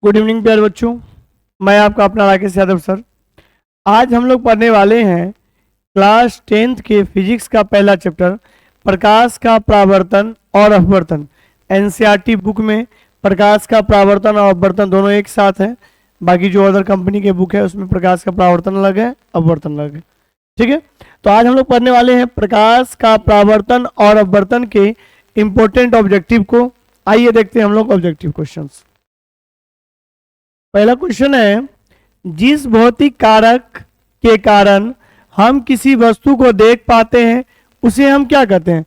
Good evening प्यारे बच्चों। मैं आपका अपना राकेश यादव सर। आज हम लोग पढ़ने वाले हैं क्लास 10th के फिजिक्स का पहला चैप्टर, प्रकाश का परावर्तन और अपवर्तन। एनसीईआरटी बुक में प्रकाश का परावर्तन और अपवर्तन दोनों एक साथ है। बाकी जो अदर कंपनी के बुक है उसमें प्रकाश का परावर्तन अलग है, अपवर्तन अलग है। ठीक है, तो आज हम लोग पढ़ने वाले हैं प्रकाश का परावर्तन और अपवर्तन के इंपॉर्टेंट ऑब्जेक्टिव को। आइए देखते हैं हम लोग ऑब्जेक्टिव क्वेश्चंस। पहला क्वेश्चन है, जिस भौतिक कारक के कारण हम किसी वस्तु को देख पाते हैं उसे हम क्या कहते हैं?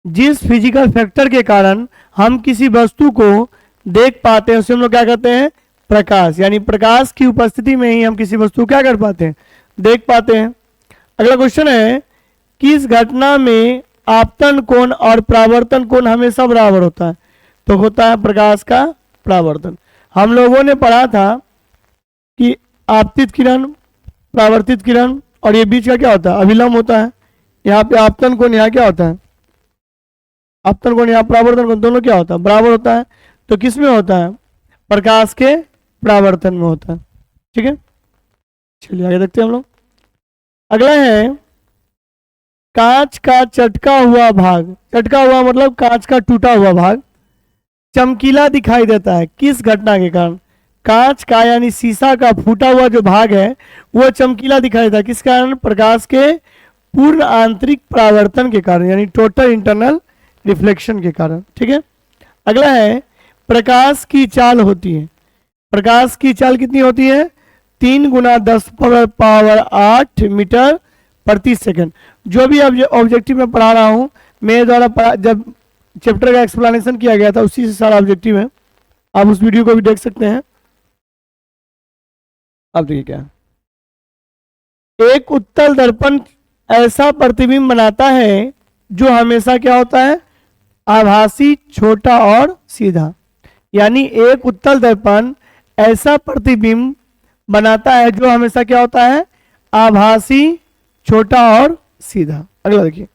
जिस फिजिकल फैक्टर के कारण हम किसी वस्तु को देख पाते हैं उसे हम लोग क्या कहते हैं? प्रकाश। यानी प्रकाश की उपस्थिति में ही हम किसी वस्तु को क्या कर पाते हैं? देख पाते हैं। अगला क्वेश्चन है, किस घटना में आपतन कोण और परावर्तन कोण हमेशा बराबर होता है? तो होता है प्रकाश का परावर्तन। हम लोगों ने पढ़ा था कि आपतित किरण, परावर्तित किरण और ये बीच का क्या होता है? अभिलंब होता है। यहाँ पे आपतन कोण, यहाँ क्या होता है? आपतन कोण, यहाँ परावर्तन कोण, दोनों क्या होता है? बराबर होता है। तो किस में होता है? प्रकाश के परावर्तन में होता है। ठीक है, चलिए आगे देखते हैं हम लोग। अगला है, कांच का चटका हुआ भाग, चटका हुआ मतलब कांच का टूटा हुआ भाग चमकीला दिखाई देता है किस घटना के कारण? कांच का यानी शीशा का फूटा हुआ जो भाग है वो चमकीला दिखाई देता है किस कारण? प्रकाश के पूर्ण आंतरिक परावर्तन के कारण, यानी टोटल इंटरनल रिफ्लेक्शन के कारण। ठीक है, अगला है, प्रकाश की चाल होती है, प्रकाश की चाल कितनी होती है? 3 गुना 10⁻8 मीटर प्रति सेकंड। जो भी ऑब्जेक्टिव में पढ़ा रहा हूँ मेरे द्वारा जब चैप्टर का एक्सप्लेनेशन किया गया था उसी से सारा ऑब्जेक्टिव है। आप उस वीडियो को भी देख सकते हैं। अब देखिए क्या है, एक उत्तल दर्पण ऐसा प्रतिबिंब बनाता है जो हमेशा क्या होता है? आभासी, छोटा और सीधा। यानी एक उत्तल दर्पण ऐसा प्रतिबिंब बनाता है जो हमेशा क्या होता है? आभासी, छोटा और सीधा। अगला देखिए,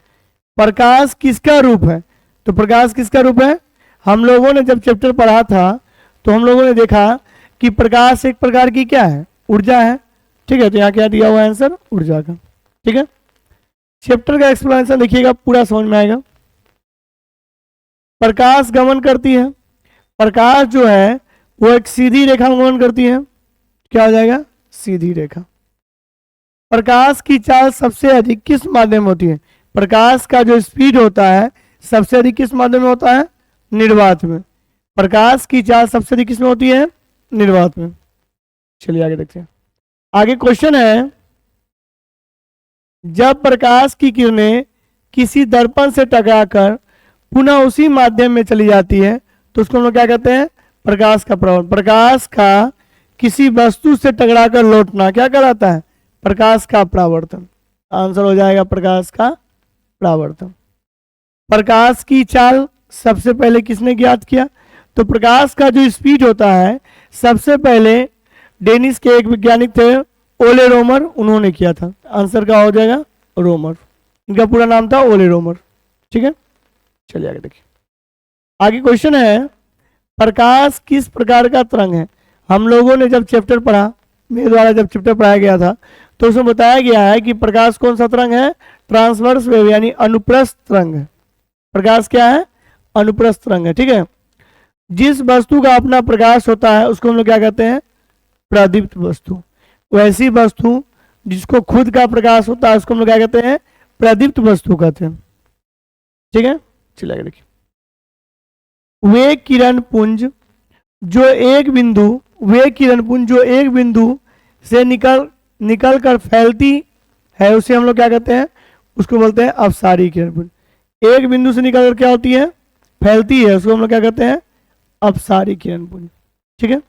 प्रकाश किसका रूप है? तो प्रकाश किसका रूप है? हम लोगों ने जब चैप्टर पढ़ा था तो हम लोगों ने देखा कि प्रकाश एक प्रकार की क्या है? ऊर्जा है। ठीक है, तो यहाँ क्या दिया हुआ है आंसर? ऊर्जा का। ठीक है, चैप्टर का एक्सप्लेनेशन देखिएगा, पूरा समझ में आएगा। प्रकाश गमन करती है, प्रकाश जो है वो एक सीधी रेखा में गमन करती है। क्या हो जाएगा? सीधी रेखा। प्रकाश की चाल सबसे अधिक किस माध्यम में होती है? प्रकाश का जो स्पीड होता है सबसे अधिक किस माध्यम में होता है? निर्वात में। प्रकाश की चाल सबसे अधिक किस में होती है? निर्वात में। चलिए आगे देखते हैं। आगे क्वेश्चन है, जब प्रकाश की किरणें किसी दर्पण से टकराकर पुनः उसी माध्यम में चली जाती है तो उसको हम लोग क्या कहते हैं? प्रकाश का परावर्तन। प्रकाश का किसी वस्तु से टकराकर लौटना क्या कहलाता है? प्रकाश का परावर्तन। आंसर हो जाएगा प्रकाश का परावर्तन। प्रकाश की चाल सबसे पहले किसने ज्ञात किया? तो प्रकाश का जो स्पीड होता है सबसे पहले डेनिस के एक वैज्ञानिक थे, ओले रोमर, उन्होंने किया था। आंसर क्या हो जाएगा? रोमर। इनका पूरा नाम था ओले रोमर। ठीक है, चलिए आगे देखिए। आगे क्वेश्चन है, प्रकाश किस प्रकार का तरंग है? हम लोगों ने जब चैप्टर पढ़ा, मेरे द्वारा जब चैप्टर पढ़ाया गया था तो उसमें बताया गया है कि प्रकाश कौन सा तरंग है? ट्रांसवर्स वेव यानी अनुप्रस्थ तरंग है। प्रकाश क्या है? अनुप्रस्थ तरंग है। ठीक है, जिस वस्तु का अपना प्रकाश होता है उसको हम लोग क्या कहते हैं? प्रदीप्त वस्तु। वैसी वस्तु जिसको खुद का प्रकाश होता है उसको हम लोग क्या कहते हैं? प्रदीप्त वस्तु कहते हैं। ठीक है, चलिए देखिए। वे किरण पुंज जो एक बिंदु, वे किरण पुंज जो एक बिंदु से निकल कर फैलती है उसे हम लोग क्या कहते हैं? उसको बोलते हैं अपसारी किरण पुंज। एक बिंदु से निकलकर क्या होती है? फैलती है, उसको हम लोग क्या कहते हैं? अपसारी किरण पुंज। ठीक है,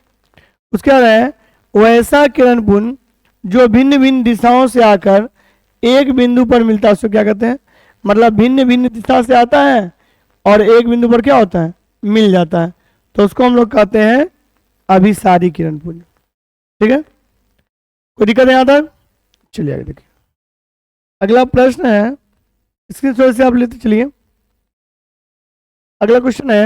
उसके बाद है, वैसा किरण पुंज जो भिन्न भिन्न दिशाओं से आकर एक बिंदु पर मिलता है उसको क्या कहते हैं? मतलब भिन्न भिन्न दिशा से आता है और एक बिंदु पर क्या होता है? मिल जाता है, तो उसको हम लोग कहते हैं अभिसारी किरण पुंज। ठीक है, कोई दिक्कत है यहाँ तक? चलिए आगे देखिए। अगला प्रश्न है, स्क्रीनशॉट से आप लेते चलिए। अगला क्वेश्चन है,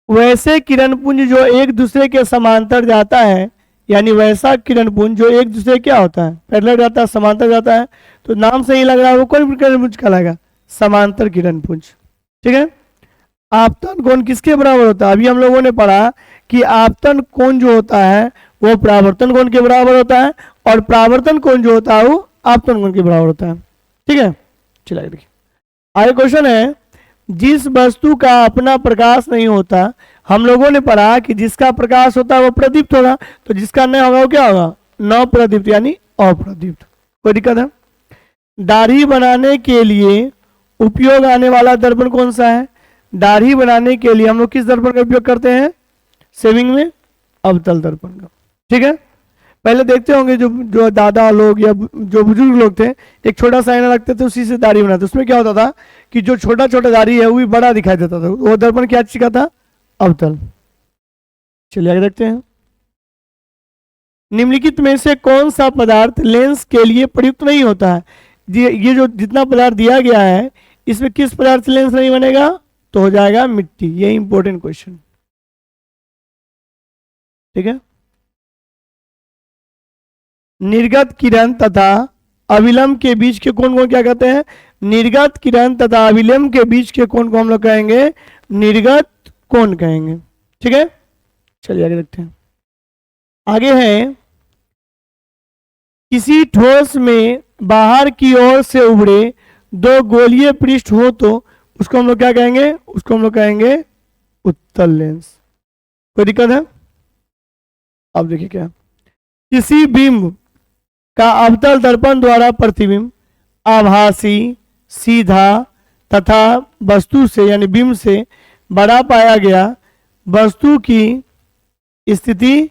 वैसे किरण पुंज जो एक दूसरे के समांतर जाता है, यानी वैसा किरण पुंज जो एक दूसरे क्या होता है, पैरेलल जाता है, समांतर जाता है, तो नाम से ही लग रहा है वो कौन किरण पुंज कहलाएगा, समांतर किरण पुंज। ठीक है। आपतन कोण किसके बराबर होता है, अभी हम लोगों ने पढ़ा कि आपतन कोण जो होता है वो परावर्तन कोण के बराबर होता है, और परावर्तन कोण जो होता है वो आपतन कोण के बराबर होता है। ठीक है, चलिए देखिए आगे क्वेश्चन है, जिस वस्तु का अपना प्रकाश नहीं होता, हम लोगों ने पढ़ा कि जिसका प्रकाश होता है वो प्रदीप्त होगा, तो जिसका नहीं होगा वो क्या होगा, न प्रदीप्त यानी अप्रदीप्त। कोई दिक्कत है। दाढ़ी बनाने के लिए उपयोग आने वाला दर्पण कौन सा है, दाढ़ी बनाने के लिए हम लोग किस दर्पण का उपयोग करते हैं, शेविंग में अवतल दर्पण का। ठीक है। पहले देखते होंगे जो जो दादा लोग या जो बुजुर्ग लोग थे, एक छोटा सा आईना रखते थे, उसी से दाढ़ी बनाते, उसमें क्या होता था कि जो छोटा छोटा दाढ़ी है वो भी बड़ा दिखाई देता था, वो दर्पण क्या चीज का था, अवतल। चलिए आगे देखते हैं, निम्नलिखित में से कौन सा पदार्थ लेंस के लिए प्रयुक्त नहीं होता है, ये जो जितना पदार्थ दिया गया है इसमें किस पदार्थ से लेंस नहीं बनेगा, तो हो जाएगा मिट्टी। ये इंपॉर्टेंट क्वेश्चन। ठीक है। निर्गत किरण तथा अविलंब के बीच के कोण को क्या कहते हैं, निर्गत किरण तथा अविलंब के बीच के कोण को हम लोग कहेंगे निर्गत कोण कहेंगे। ठीक है, चलिए आगे देखते हैं। आगे है, किसी ठोस में बाहर की ओर से उभरे दो गोलीय पृष्ठ हो तो उसको हम लोग क्या कहेंगे, उसको हम लोग कहेंगे उत्तल लेंस। कोई दिक्कत है। अब देखिए क्या, किसी बिंब का अवतल दर्पण द्वारा प्रतिबिंब आभासी, सीधा तथा वस्तु से यानी बिंब से बड़ा पाया गया वस्तु की स्थिति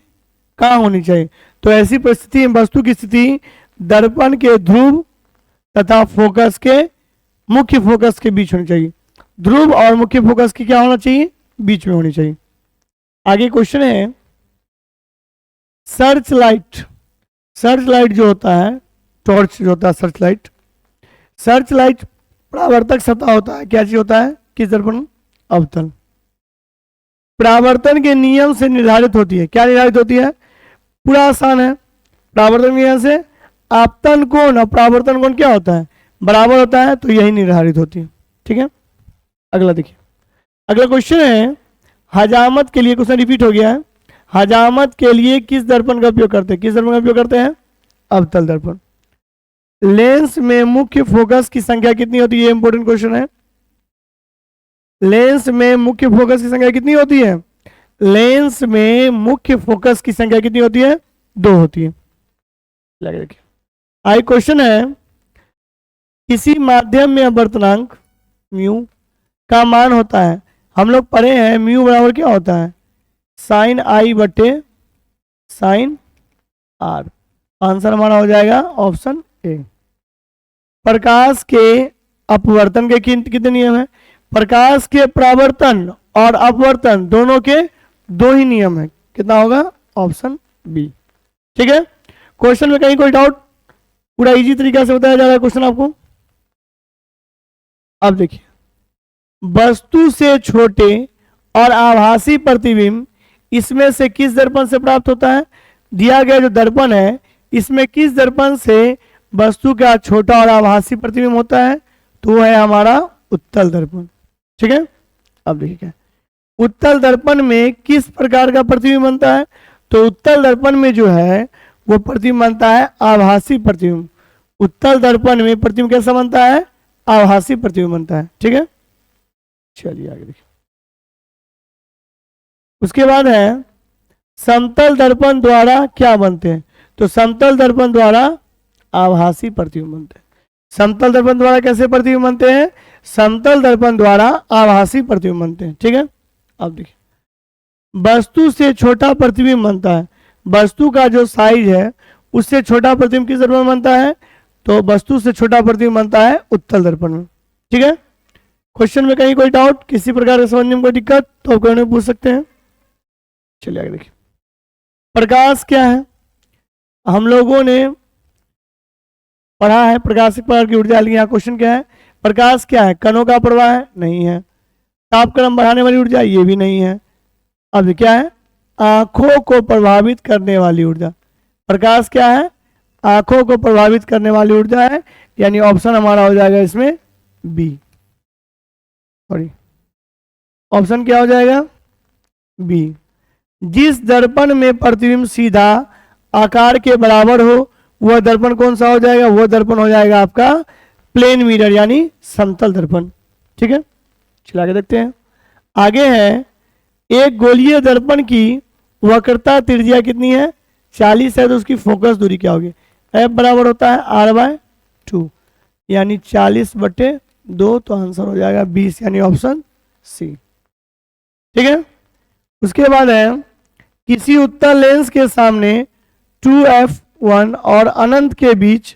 कहाँ होनी चाहिए, तो ऐसी परिस्थिति में वस्तु की स्थिति दर्पण के ध्रुव तथा फोकस के मुख्य फोकस के बीच होनी चाहिए। ध्रुव और मुख्य फोकस की क्या होना चाहिए, बीच में होनी चाहिए। आगे क्वेश्चन है, सर्च लाइट, सर्च लाइट जो होता है, टॉर्च जो होता है सर्च लाइट, सर्च लाइट परावर्तक सतह होता है, क्या चीज होता है, किस दर्पण, अवतल। परावर्तन के नियम से निर्धारित होती है, क्या निर्धारित होती है, पूरा आसान है। परावर्तन के नियम से आपतन कोण और परावर्तन कोण क्या होता है, बराबर होता है, तो यही निर्धारित होती है। ठीक है, अगला देखिए, अगला क्वेश्चन है, हजामत के लिए, क्वेश्चन रिपीट हो गया है, हजामत के लिए किस दर्पण का उपयोग करते हैं, किस दर्पण का उपयोग करते हैं, अवतल दर्पण। लेंस में मुख्य फोकस की संख्या कितनी होती है, ये इंपॉर्टेंट क्वेश्चन है। लेंस में मुख्य फोकस की संख्या कितनी होती है, लेंस में मुख्य फोकस की संख्या कितनी होती है, 2 होती है। देखिए आई क्वेश्चन है, किसी माध्यम में अपवर्तनांक म्यू का मान होता है, हम लोग पढ़े हैं म्यू बराबर क्या होता है, साइन आई बटे साइन आर। आंसर हमारा हो जाएगा ऑप्शन ए। प्रकाश के अपवर्तन के कितने नियम है, प्रकाश के परावर्तन और अपवर्तन दोनों के 2 ही नियम है, कितना होगा, ऑप्शन बी। ठीक है, क्वेश्चन में कहीं कोई डाउट, पूरा इजी तरीका से बताया जा रहा है क्वेश्चन आपको। अब देखिए, वस्तु से छोटे और आभासी प्रतिबिंब इसमें से किस दर्पण से प्राप्त होता है, दिया गया जो दर्पण है इसमें किस दर्पण से वस्तु का छोटा और आभासी प्रतिबिंब होता है, तो वो है हमारा उत्तल दर्पण। ठीक है, अब देखिए क्या, उत्तल दर्पण में किस प्रकार का प्रतिबिंब बनता है, तो उत्तल दर्पण में जो है वो प्रतिबिंब बनता है आभासी प्रतिबिंब। उत्तल दर्पण में प्रतिबिंब कैसा बनता है, आभासी प्रतिबिंब बनता है। ठीक है, चलिए आगे देखिए। उसके बाद है, समतल दर्पण द्वारा क्या बनते हैं, तो समतल दर्पण द्वारा आभासी प्रतिबिंब बनते हैं। समतल दर्पण द्वारा कैसे प्रतिबिंब बनते हैं, समतल दर्पण द्वारा आभासी प्रतिबिंब बनते हैं। ठीक है, अब देखिए, वस्तु से छोटा प्रतिबिंब बनता है, वस्तु का जो साइज है उससे छोटा प्रतिबिंब किस दर्पण में बनता है, तो वस्तु से छोटा प्रतिबिंब बनता है उत्तल दर्पण में। ठीक है, क्वेश्चन में कहीं कोई डाउट, किसी प्रकार के समझने में कोई दिक्कत, तो आप कहने पूछ सकते हैं। चलिए आगे देखिए, प्रकाश क्या है, हम लोगों ने पढ़ा है प्रकाशिक प्रकार की ऊर्जा, लेकिन यहाँ क्वेश्चन क्या है, प्रकाश क्या है, कणों का प्रवाह है, नहीं है। ताप क्रम बढ़ाने वाली ऊर्जा, ये भी नहीं है। अब क्या है, आंखों को प्रभावित करने वाली ऊर्जा। प्रकाश क्या है, आंखों को प्रभावित करने वाली ऊर्जा है, यानी ऑप्शन हमारा हो जाएगा इसमें बी। सॉरी, ऑप्शन क्या हो जाएगा, बी। जिस दर्पण में प्रतिबिंब सीधा आकार के बराबर हो वह दर्पण कौन सा हो जाएगा, वह दर्पण हो जाएगा आपका प्लेन मिरर यानी समतल दर्पण। ठीक है, चला के देखते हैं। आगे है, एक गोलीय दर्पण की वक्रता त्रिज्या कितनी है, 40 है, तो उसकी फोकस दूरी क्या होगी, एफ बराबर होता है R/2 यानी 40/2, तो आंसर हो जाएगा 20 यानी ऑप्शन सी। ठीक है, उसके बाद है, किसी उत्तल लेंस के सामने 2f1 और अनंत के बीच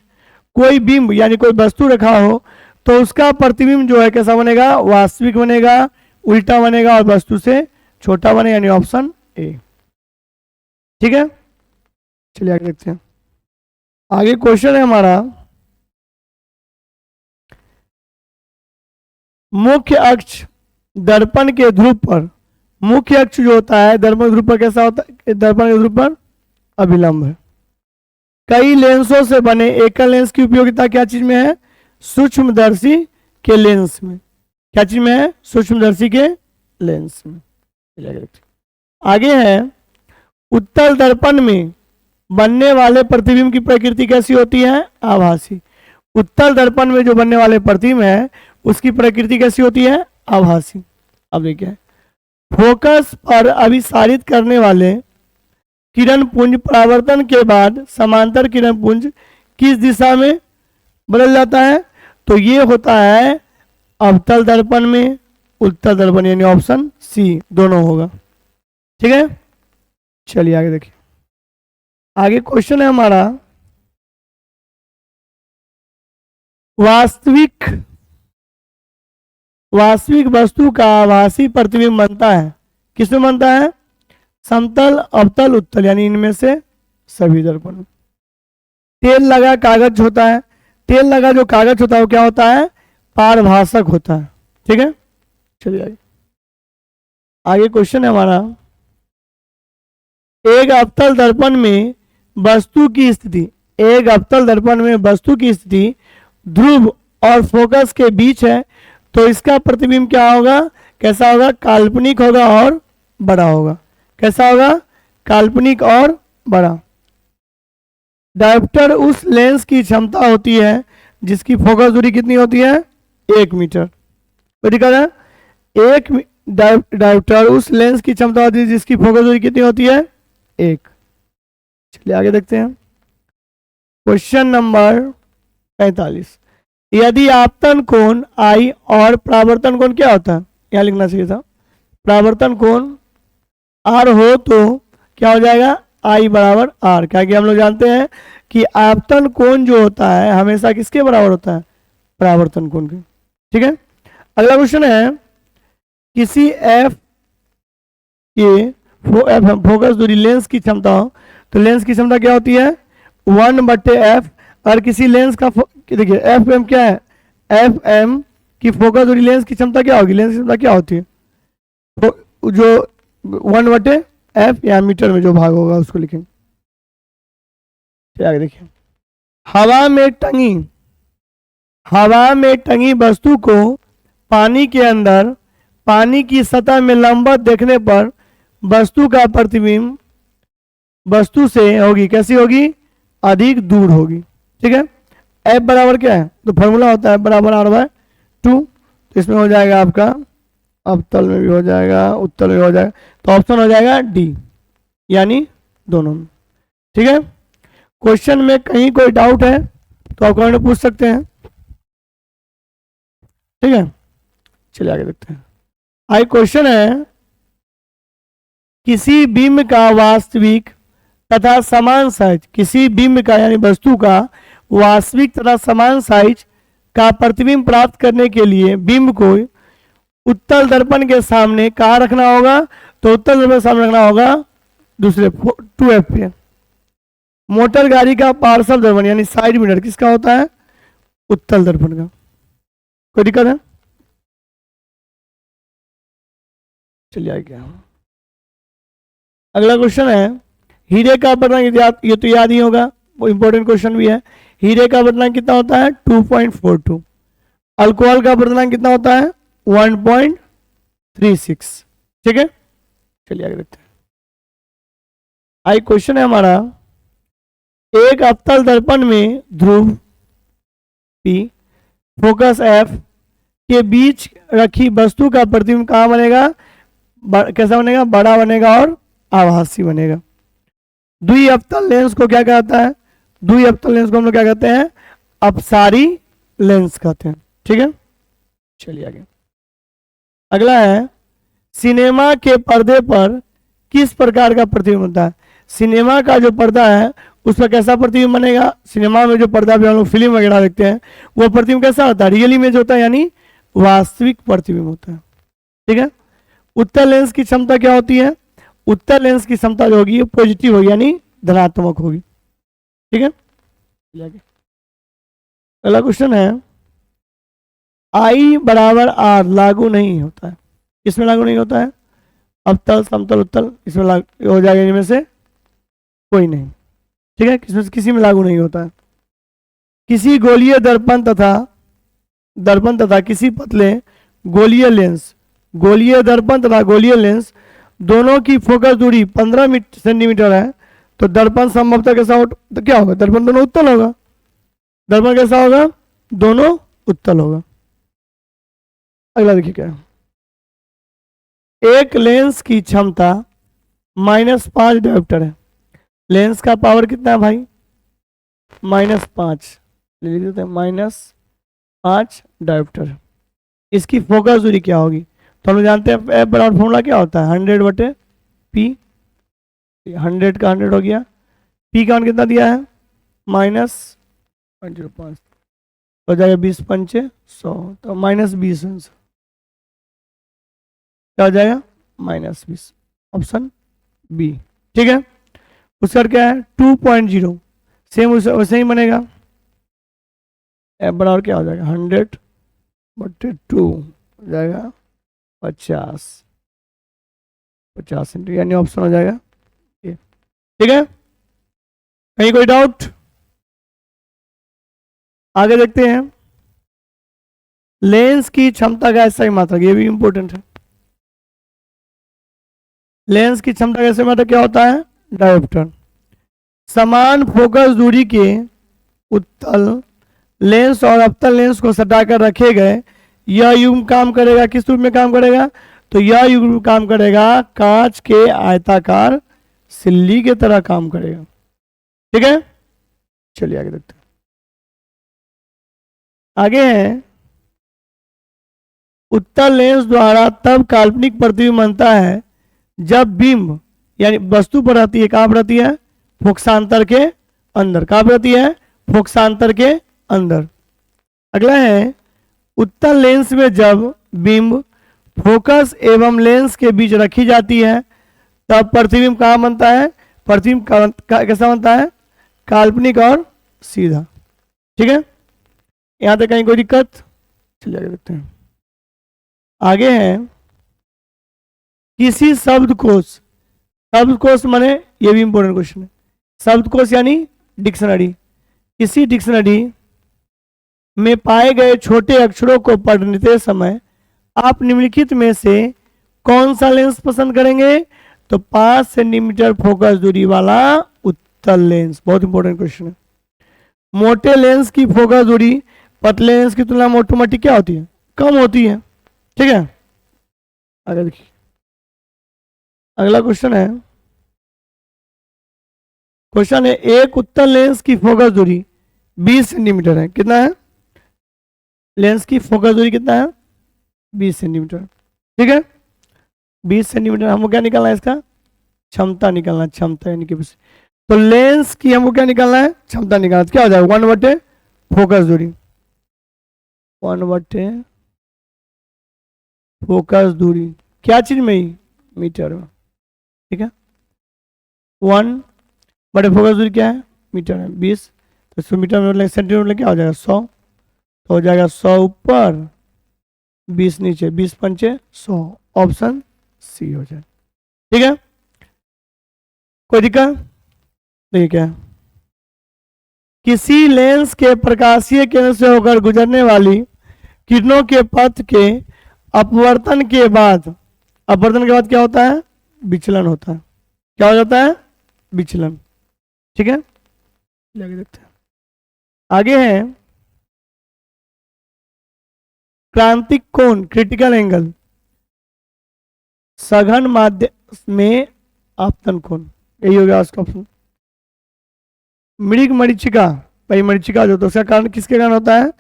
कोई बिंब यानी कोई वस्तु रखा हो तो उसका प्रतिबिंब जो है कैसा बनेगा, वास्तविक बनेगा, उल्टा बनेगा और वस्तु से छोटा बनेगा, यानी ऑप्शन ए। ठीक है, चलिए आगे देखते हैं। आगे क्वेश्चन है हमारा, मुख्य अक्ष दर्पण के ध्रुव पर, मुख्य अक्ष जो होता है दर्पण ध्रुव पर कैसा होता है, दर्पण के ध्रुव पर अभिलंब है। कई लेंसों से बने एकल लेंस की उपयोगिता क्या चीज में है, सूक्ष्मदर्शी के लेंस में। क्या चीज में है, सूक्ष्मदर्शी के लेंस में। आगे है, उत्तल दर्पण में बनने वाले प्रतिबिंब की प्रकृति कैसी होती है, आभासी। उत्तल दर्पण में जो बनने वाले प्रतिबिंब है उसकी प्रकृति कैसी होती है, आभासी। अब देखिए, फोकस पर अभिसारित करने वाले किरण पुंज परावर्तन के बाद समांतर किरण पुंज किस दिशा में बदल जाता है, तो ये होता है अवतल दर्पण में, उत्तल दर्पण, यानी ऑप्शन सी दोनों होगा। ठीक है, चलिए आगे देखिए। आगे क्वेश्चन है हमारा, वास्तविक वस्तु का आभासी प्रतिबिंब बनता है, किसमें बनता है, समतल, अवतल, उत्तल, यानी इनमें से सभी दर्पण। तेल लगा कागज होता है, तेल लगा जो कागज होता है वो क्या होता है, पारभाषक होता है। ठीक है, चलिए आगे क्वेश्चन है हमारा, एक अवतल दर्पण में वस्तु की स्थिति, एक अवतल दर्पण में वस्तु की स्थिति ध्रुव और फोकस के बीच है, तो इसका प्रतिबिंब क्या होगा, कैसा होगा, काल्पनिक होगा और बड़ा होगा। कैसा होगा, काल्पनिक और बड़ा। डायोप्टर उस लेंस की क्षमता होती है जिसकी फोकस दूरी कितनी होती है, 1 मीटर। तो दिक्कत है, एक डायोप्टर उस लेंस की क्षमता होती है जिसकी फोकस दूरी कितनी होती है, 1। चलिए आगे देखते हैं। क्वेश्चन नंबर 45, यदि आपतन कोण आई और परावर्तन कोण क्या होता है, यहाँ लिखना चाहिए था, परावर्तन कोण आर हो तो क्या हो जाएगा, आई बराबर आर। क्या कि हम लोग जानते हैं कि आपतन कोण जो होता है हमेशा किसके बराबर होता है, परावर्तन कोण के। ठीक है, अगला क्वेश्चन है, किसी एफ के फोकस दूरी लेंस की क्षमता हो तो लेंस की क्षमता क्या होती है, 1/f। और किसी लेंस का देखिए एफ एम क्या है, एफ एम की फोकस दूरी लेंस की क्षमता क्या होगी, लेंस की क्षमता क्या होती है, तो जो 1/f या मीटर में जो भाग होगा उसको लिखेंगे। आगे देखिए, हवा में टंगी वस्तु को पानी के अंदर पानी की सतह में लंबवत देखने पर वस्तु का प्रतिबिंब वस्तु से होगी, कैसी होगी, अधिक दूर होगी। ठीक है, एफ बराबर क्या है, तो फॉर्मूला होता है बराबर R/2, तो इसमें हो जाएगा आपका अवतल में भी हो जाएगा, उत्तल में भी हो जाएगा, तो ऑप्शन हो जाएगा डी, यानी दोनों में। ठीक है, क्वेश्चन में कहीं कोई डाउट है तो आप कमेंट में पूछ सकते हैं। ठीक है, चलिए आगे देखते हैं। आगे क्वेश्चन है, किसी बिंब का वास्तविक तथा समान साइज, किसी बिंब का यानी वस्तु का वास्तविक तथा समान साइज का प्रतिबिंब प्राप्त करने के लिए बिंब को उत्तल दर्पण के सामने कहाँ रखना होगा, तो उत्तल दर्पण के सामने रखना होगा दूसरे 2f पे। मोटर गाड़ी का पार्श्व दर्पण यानी साइड मिरर किसका होता है, उत्तल दर्पण का। कोई दिक्कत है, चलिए आगे। अगला क्वेश्चन है, हीरे का अपवर्तनांक ये तो याद ही होगा, वो इंपॉर्टेंट क्वेश्चन भी है। हीरे का अपवर्तनांक कितना होता है 2.42। अल्कोहल का अपवर्तनांक कितना होता है 1.36। ठीक है, चलिए आगे देखते हैं। आई क्वेश्चन है हमारा, एक अवतल दर्पण में ध्रुव P फोकस F के बीच रखी वस्तु का प्रतिबिंब कहाँ बनेगा, कैसा बनेगा, बड़ा बनेगा और आभासी बनेगा। द्वि अवतल लेंस को क्या कहता है, द्वि अवतल लेंस को हम लोग क्या कहते हैं, अपसारी लेंस कहते हैं। ठीक है, चलिए आगे। अगला है, सिनेमा के पर्दे पर किस प्रकार का प्रतिबिंब होता है। सिनेमा का जो पर्दा है उस पर कैसा प्रतिबिंब बनेगा, सिनेमा में जो पर्दा पे हम लोग फिल्म वगैरह देखते हैं वो प्रतिबिंब कैसा होता है, रियल इमेज होता है, यानी वास्तविक प्रतिबिंब होता है। ठीक है, उत्तल लेंस की क्षमता क्या होती है, उत्तल लेंस की क्षमता जो होगी पॉजिटिव होगी, यानी धनात्मक होगी। ठीक है, अगला क्वेश्चन है, I बराबर R लागू नहीं होता है, किसमें लागू नहीं होता है, अवतल समतल उत्तल, इसमें लागू हो जाएगा, इनमें से कोई नहीं। ठीक है, किसी में लागू नहीं होता है। किसी गोलीय दर्पण तथा किसी पतले गोलीय लेंस, गोलीय दर्पण तथा गोलीय लेंस दोनों की फोकस दूरी 15 सेंटीमीटर है, तो दर्पण संभवतः कैसा हो, तो क्या होगा, दर्पण दोनों उत्तल होगा, दर्पण कैसा होगा, दोनों उत्तल होगा। अगला देखिए क्या है, एक लेंस की क्षमता -5 डायोप्टर है, लेंस का पावर कितना है भाई, -5, ले लेते हैं -5 डायोप्टर। इसकी फोकस दूरी क्या होगी, तो हम लोग जानते हैं एफ बराबर फॉर्मूला क्या होता है 100/P, 100 का 100 हो गया, P का मान कितना दिया है -0.05, हो जाएगा 20 पंचे 100, तो -20 आंसर क्या हो जाएगा -20, ऑप्शन बी। ठीक है, उसका क्या है 2.0, सेम वैसे ही बनेगा, एफ बराबर क्या हो जाएगा 100/2 हो जाएगा 50 सेंटीमीटर, यानी ऑप्शन हो जाएगा ये। ठीक है, कहीं कोई डाउट, आगे देखते हैं। लेंस की क्षमता का ऐसा ही मात्रक, ये भी इंपॉर्टेंट है। लेंस की क्षमता का ऐसा मात्रक क्या होता है, डायोप्टर। समान फोकस दूरी के उत्तल लेंस और अवतल लेंस को सटाकर रखे गए, यह युग्म काम करेगा, किस रूप में काम करेगा, तो यह युग्म काम करेगा कांच के आयताकार सिल्ली के तरह काम करेगा। ठीक है, चलिए आगे देखते हैं। आगे है, उत्तल लेंस द्वारा तब काल्पनिक प्रतिबिंब बनता है जब बिंब यानी वस्तु पर रहती है, कहां पर रहती है, फोकसांतर के अंदर, कहां पर रहती है, फोकसांतर के अंदर। अगला है, उत्तल लेंस में जब बिंब फोकस एवं लेंस के बीच रखी जाती है तब प्रतिबिंब कहां बनता है, प्रतिबिंब कैसा बनता है, काल्पनिक और सीधा। ठीक है, यहां तक कहीं कोई दिक्कत, चलिए आगे देखते हैं। आगे है, किसी शब्दकोश माने, ये भी इंपॉर्टेंट क्वेश्चन है, शब्दकोश यानी डिक्शनरी, किसी डिक्शनरी में पाए गए छोटे अक्षरों को पढ़ते समय आप निम्नलिखित में से कौन सा लेंस पसंद करेंगे, तो 5 सेंटीमीटर फोकस दूरी वाला उत्तल लेंस। बहुत इंपॉर्टेंट क्वेश्चन है। मोटे लेंस की फोकस दूरी पतले लेंस की तुलना में ऑटोमेटिक क्या होती है, कम होती है। ठीक है, आगे देखिए। अगला क्वेश्चन है, एक उत्तल लेंस की फोकस दूरी 20 सेंटीमीटर है, कितना है, लेंस की फोकस दूरी कितना है 20 सेंटीमीटर। ठीक है, 20 सेंटीमीटर हमको क्या निकालना है, इसका क्षमता निकालना है, क्षमता यानी कि तो लेंस की हमको क्या निकालना है, क्षमता निकालना, क्या हो जाएगा 1/, फोकस दूरी 1/, फोकस दूरी क्या चीज में ही, मीटर में। ठीक है, 1/, फोकस दूरी क्या है, मीटर में 20, तो 100 मीटर में सेंटीमीटर में क्या हो जाएगा 100, तो हो जाएगा 100 ऊपर 20 नीचे, 20 पंचे 100, ऑप्शन सी हो जाए। ठीक है, कोई दिक्कत? देखिए क्या है? किसी लेंस के प्रकाशीय केंद्र से होकर गुजरने वाली किरणों के पथ के अपवर्तन के बाद, अपवर्तन के बाद क्या होता है? विचलन होता है। क्या हो जाता है? विचलन। ठीक है, आगे देखते हैं। आगे है क्रांतिक कोण, क्रिटिकल एंगल, सघन माध्यम में आपतन कोण, यही हो गया उसका ऑप्शन। मृग मरीचिका, भाई मरीचिका जो, तो उसका कारण किसके कारण होता है?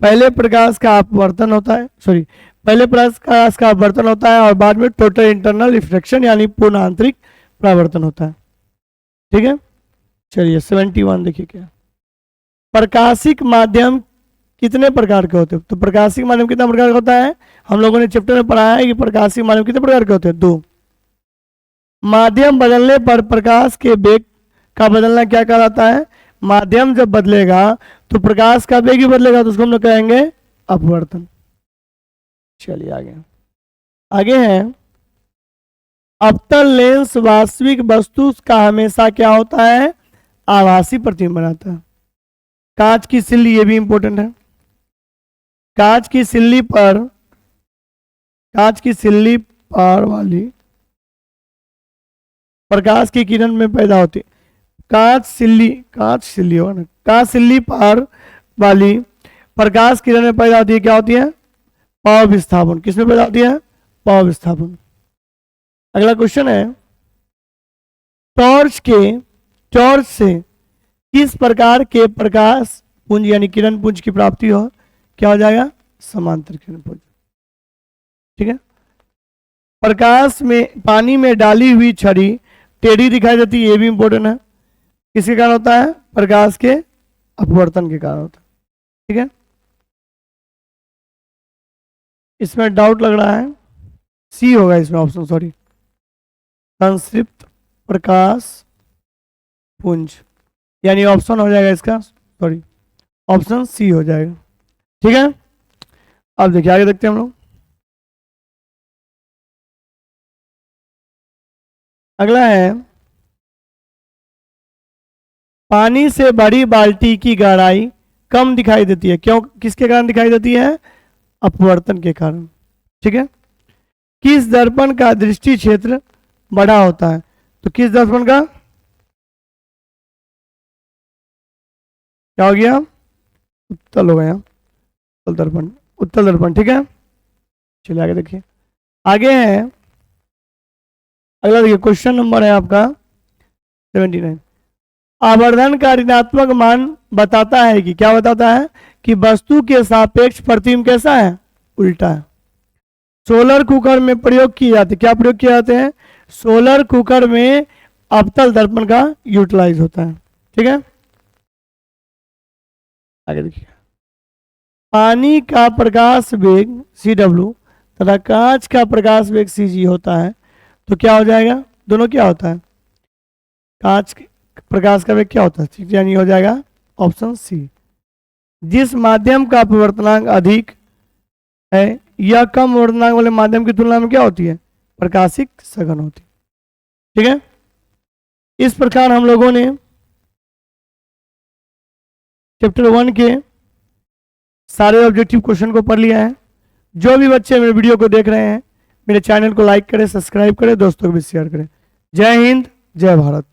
पहले प्रकाश का अपवर्तन होता है, सॉरी, पहले प्रकाश का अपवर्तन होता है और बाद में टोटल इंटरनल रिफ्लेक्शन यानी पूर्ण आंतरिक परावर्तन होता है। ठीक है, चलिए 71 देखिए क्या। प्रकाशिक माध्यम कितने प्रकार के होते हैं? तो प्रकाशिक माध्यम कितना प्रकार का होता है? हम लोगों ने चैप्टर में पढ़ा है कि प्रकाशिक माध्यम कितने प्रकार के होते हैं? 2। माध्यम बदलने पर प्रकाश के वेग का बदलना क्या कहलाता है? माध्यम जब बदलेगा तो प्रकाश का वेग ही बदलेगा, तो उसको हम लोग कहेंगे अपवर्तन। चलिए आगे, आगे है अवतल लेंस वास्तविक वस्तु का हमेशा क्या होता है? आभासी प्रतिबिंब बनाता है। कांच की सिल्ली, ये भी इंपॉर्टेंट है। कांच की सिल्ली पर वाली प्रकाश की किरण में पैदा होती, कांच सिल्ली होगा ना, कांच सिल्ली पर वाली प्रकाश किरण में पैदा होती है, क्या होती है? पाव विस्थापन। किसमें पैदा होती है? पाव विस्थापन। अगला क्वेश्चन है टॉर्च से किस प्रकार के प्रकाश पुंज यानी किरण पुंज की प्राप्ति हो? क्या हो जाएगा? समांतर किरण पुंज। ठीक है, प्रकाश में पानी में डाली हुई छड़ी टेढ़ी दिखाई देती है, ये भी इंपॉर्टेंट है। किसके कारण होता है? प्रकाश के अपवर्तन के कारण होता है। ठीक है, इसमें डाउट लग रहा है, सी होगा इसमें ऑप्शन, सॉरी, संक्षिप्त प्रकाश पुंज, यानी ऑप्शन हो जाएगा इसका, सॉरी, ऑप्शन सी हो जाएगा। ठीक है, अब देखिए आगे देखते हैं हम लोग। अगला है पानी से भरी बाल्टी की गहराई कम दिखाई देती है, क्यों? किसके कारण दिखाई देती है? अपवर्तन के कारण। ठीक है, किस दर्पण का दृष्टि क्षेत्र बड़ा होता है? तो किस दर्पण का? क्या हो गया? उत्तल हो गया, उत्तल दर्पण। ठीक है, चलिए आगे देखिए। आगे है अगला, देखिए क्वेश्चन नंबर है आपका 79। आवर्धन का ऋणात्मक मान बताता है कि, क्या बताता है? कि वस्तु के सापेक्ष प्रतिबिंब कैसा है? उल्टा है। सोलर कुकर में प्रयोग किए जाते, क्या प्रयोग किए जाते हैं? सोलर कुकर में अवतल दर्पण का यूटिलाइज होता है। ठीक है, आगे देखिए। पानी का प्रकाश वेग CW तथा कांच का प्रकाश वेग CG होता है, तो क्या हो जाएगा? दोनों क्या होता है? कांच प्रकाश का वेग क्या होता है? यानी हो जाएगा ऑप्शन सी। जिस माध्यम का अपवर्तनांक अधिक है यह कम अपवर्तनांक वाले माध्यम की तुलना में क्या होती है? प्रकाशिक सघन होती है। ठीक है, इस प्रकार हम लोगों ने चैप्टर 1 के सारे ऑब्जेक्टिव क्वेश्चन को पढ़ लिया है। जो भी बच्चे मेरे वीडियो को देख रहे हैं, मेरे चैनल को लाइक करें, सब्सक्राइब करें, दोस्तों को भी शेयर करें। जय हिंद, जय भारत।